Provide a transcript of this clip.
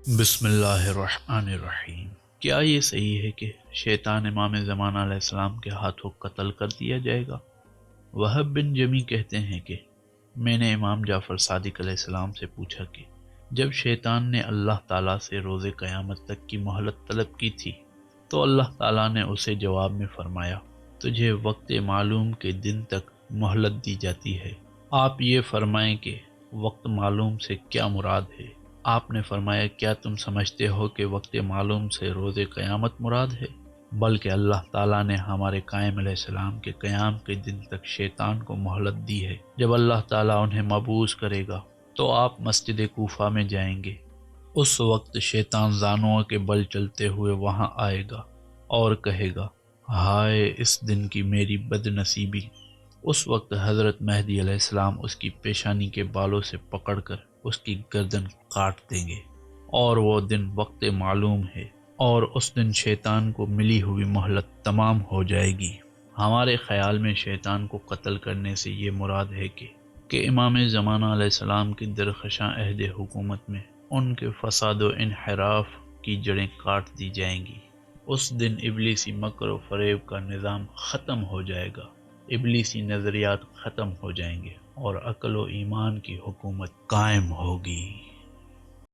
بسم اللہ الرحمن الرحیم۔ کیا یہ صحیح ہے کہ شیطان امام زمان علیہ السلام کے ہاتھوں قتل کر دیا جائے گا؟ وہب بن جمی کہتے ہیں کہ میں نے امام جعفر صادق علیہ السلام سے پوچھا کہ جب شیطان نے اللہ تعالیٰ سے روز قیامت تک کی مہلت طلب کی تھی تو اللہ تعالیٰ نے اسے جواب میں فرمایا تجھے وقت معلوم کے دن تک مہلت دی جاتی ہے۔ آپ یہ فرمائیں کہ وقت معلوم سے کیا مراد ہے؟ آپ نے فرمایا کیا تم سمجھتے ہو کہ وقت معلوم سے روز قیامت مراد ہے؟ بلکہ اللہ تعالیٰ نے ہمارے قائم علیہ السلام کے قیام کے دن تک شیطان کو مہلت دی ہے۔ جب اللہ تعالیٰ انہیں مبعوث کرے گا تو آپ مسجد کوفہ میں جائیں گے۔ اس وقت شیطان زانوں کے بل چلتے ہوئے وہاں آئے گا اور کہے گا ہائے اس دن کی میری بد نصیبی۔ اس وقت حضرت مہدی علیہ السلام اس کی پیشانی کے بالوں سے پکڑ کر اس کی گردن کاٹ دیں گے، اور وہ دن وقت معلوم ہے، اور اس دن شیطان کو ملی ہوئی مہلت تمام ہو جائے گی۔ ہمارے خیال میں شیطان کو قتل کرنے سے یہ مراد ہے کہ امام زمانہ علیہ السلام کی درخشاں عہد حکومت میں ان کے فساد و انحراف کی جڑیں کاٹ دی جائیں گی۔ اس دن ابلیسی مکر و فریب کا نظام ختم ہو جائے گا، ابلیسی نظریات ختم ہو جائیں گے اور عقل و ایمان کی حکومت قائم ہوگی۔